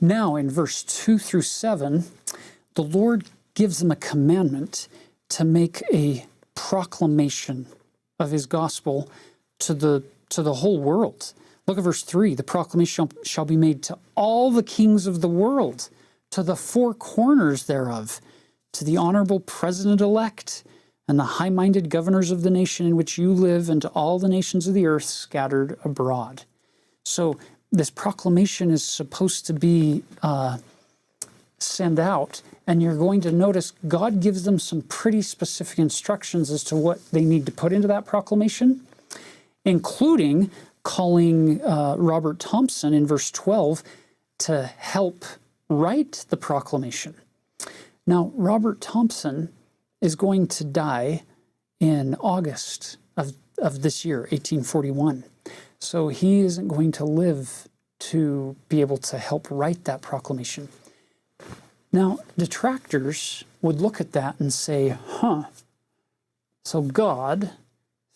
Now, in verse 2 through 7, the Lord gives them a commandment to make a proclamation of his gospel to the whole world. Look at verse 3. The proclamation shall be made to all the kings of the world, to the four corners thereof, to the honorable president-elect, and the high-minded governors of the nation in which you live, and to all the nations of the earth scattered abroad. So this proclamation is supposed to be sent out, and you're going to notice God gives them some pretty specific instructions as to what they need to put into that proclamation, including calling Robert Thompson in verse 12 to help write the proclamation. Now, Robert Thompson is going to die in August of this year, 1841. So he isn't going to live to be able to help write that proclamation. Now, detractors would look at that and say, so God,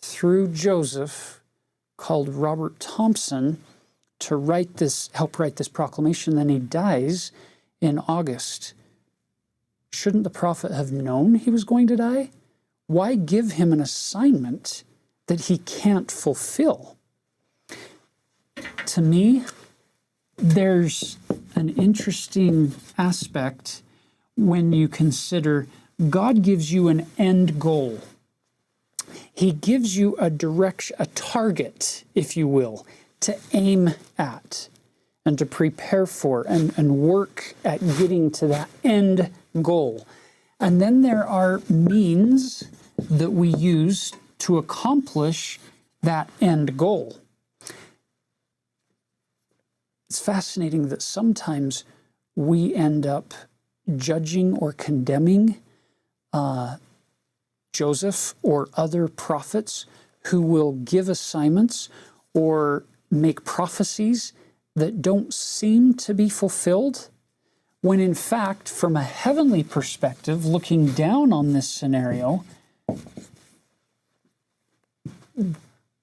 through Joseph, called Robert Thompson to help write this proclamation, then he dies in August. Shouldn't the prophet have known he was going to die? Why give him an assignment that he can't fulfill? To me, there's an interesting aspect when you consider God gives you an end goal. He gives you a direction, a target, if you will, to aim at and to prepare for and work at getting to that end goal. And then there are means that we use to accomplish that end goal. It's fascinating that sometimes we end up judging or condemning Joseph or other prophets who will give assignments or make prophecies that don't seem to be fulfilled, when in fact, from a heavenly perspective, looking down on this scenario,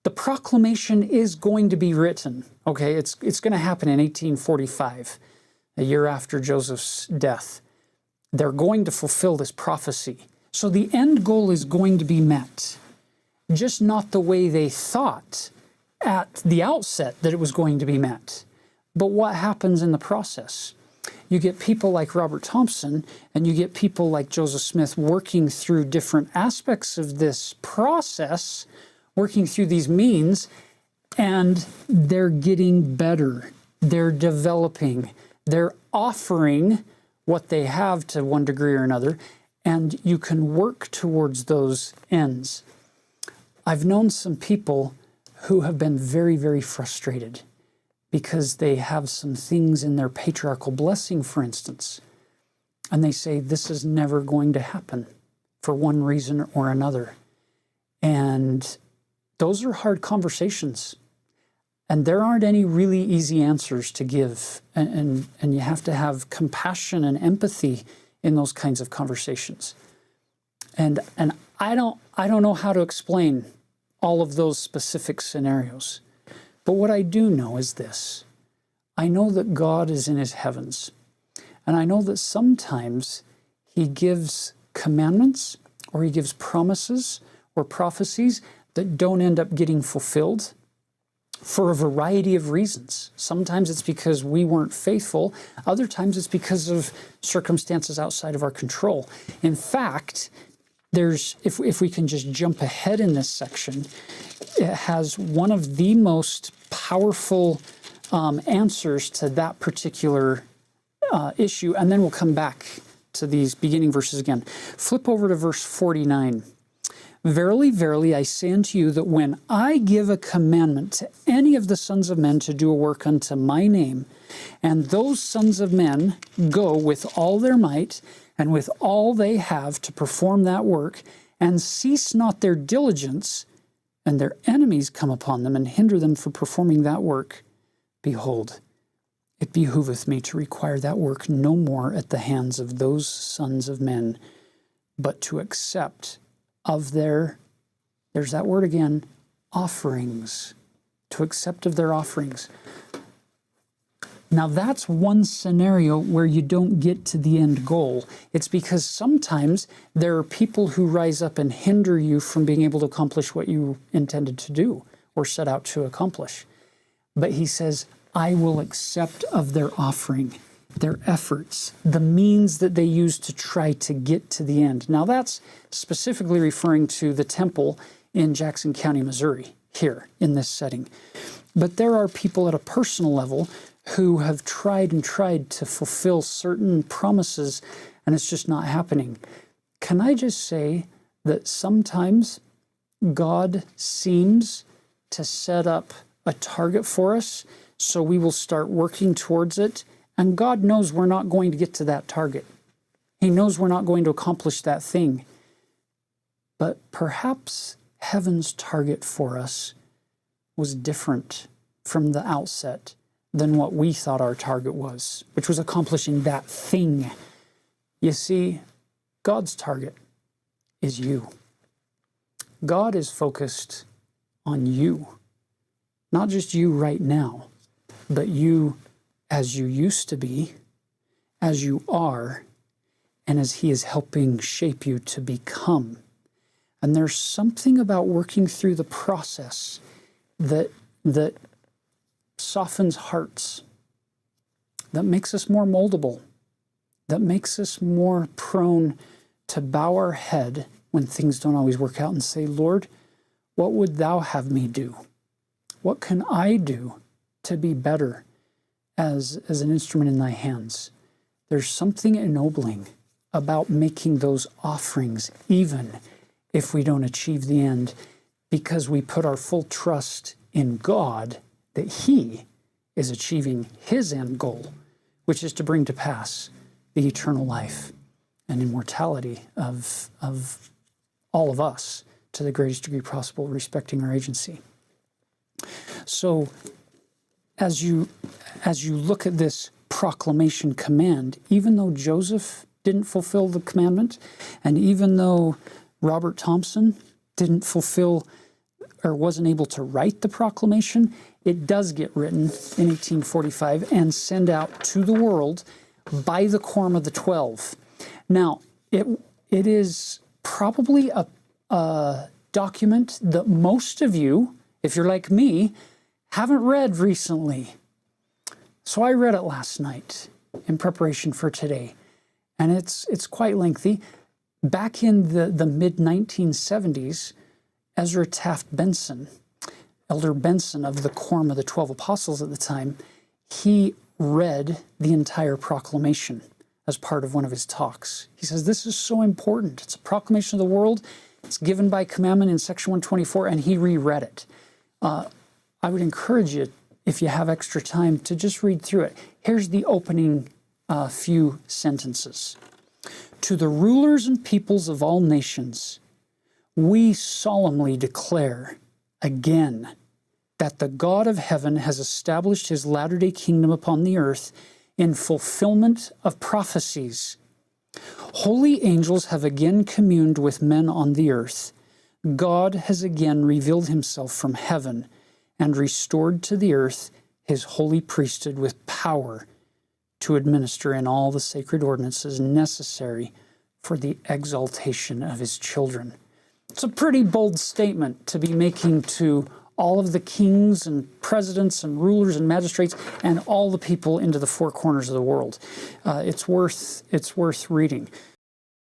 the proclamation is going to be written. Okay, it's going to happen in 1845, a year after Joseph's death. They're going to fulfill this prophecy. So the end goal is going to be met, just not the way they thought at the outset that it was going to be met. But what happens in the process? You get people like Robert Thompson and you get people like Joseph Smith working through different aspects of this process, working through these means, and they're getting better. They're developing. They're offering what they have to one degree or another, and you can work towards those ends. I've known some people who have been very, very frustrated because they have some things in their patriarchal blessing, for instance, and they say this is never going to happen for one reason or another. And those are hard conversations. And there aren't any really easy answers to give. And you have to have compassion and empathy in those kinds of conversations. And I don't know how to explain all of those specific scenarios. But what I do know is this. I know that God is in his heavens. And I know that sometimes he gives commandments or he gives promises or prophecies that don't end up getting fulfilled for a variety of reasons. Sometimes it's because we weren't faithful. Other times it's because of circumstances outside of our control. In fact, if we can just jump ahead in this section, it has one of the most powerful answers to that particular issue, and then we'll come back to these beginning verses again. Flip over to verse 49. Verily, verily, I say unto you that when I give a commandment to any of the sons of men to do a work unto my name, and those sons of men go with all their might and with all they have to perform that work, and cease not their diligence, and their enemies come upon them and hinder them from performing that work, behold, it behooveth me to require that work no more at the hands of those sons of men, but to accept of there's that word again, offerings, to accept of their offerings. Now that's one scenario where you don't get to the end goal. It's because sometimes there are people who rise up and hinder you from being able to accomplish what you intended to do or set out to accomplish. But he says, I will accept of their offering, their efforts, the means that they use to try to get to the end. Now that's specifically referring to the temple in Jackson County, Missouri, here in this setting. But there are people at a personal level who have tried and tried to fulfill certain promises, and it's just not happening. Can I just say that sometimes God seems to set up a target for us, so we will start working towards it, and God knows we're not going to get to that target. He knows we're not going to accomplish that thing. But perhaps heaven's target for us was different from the outset than what we thought our target was, which was accomplishing that thing. You see, God's target is you. God is focused on you. Not just you right now, but you as you used to be, as you are, and as He is helping shape you to become. And there's something about working through the process that softens hearts, that makes us more moldable, that makes us more prone to bow our head when things don't always work out and say, Lord, what would Thou have me do? What can I do to be better as an instrument in Thy hands? There's something ennobling about making those offerings, even if we don't achieve the end, because we put our full trust in God that He is achieving His end goal, which is to bring to pass the eternal life and immortality of all of us to the greatest degree possible, respecting our agency. So as you look at this proclamation command, even though Joseph didn't fulfill the commandment, and even though Robert Thompson didn't fulfill or wasn't able to write the proclamation, it does get written in 1845 and sent out to the world by the Quorum of the 12. Now, it is probably a document that most of you, if you're like me, haven't read recently. So I read it last night in preparation for today, and it's quite lengthy. Back in the mid-1970s, Ezra Taft Benson, Elder Benson of the Quorum of the 12 Apostles at the time, he read the entire proclamation as part of one of his talks. He says, this is so important. It's a proclamation of the world. It's given by commandment in section 124, and he reread it. I would encourage you, if you have extra time, to just read through it. Here's the opening few sentences. To the rulers and peoples of all nations, we solemnly declare again that the God of heaven has established His latter-day kingdom upon the earth in fulfillment of prophecies. Holy angels have again communed with men on the earth. God has again revealed Himself from heaven and restored to the earth His holy priesthood with power to administer in all the sacred ordinances necessary for the exaltation of His children. It's a pretty bold statement to be making to all of the kings and presidents and rulers and magistrates and all the people into the four corners of the world. It's worth reading.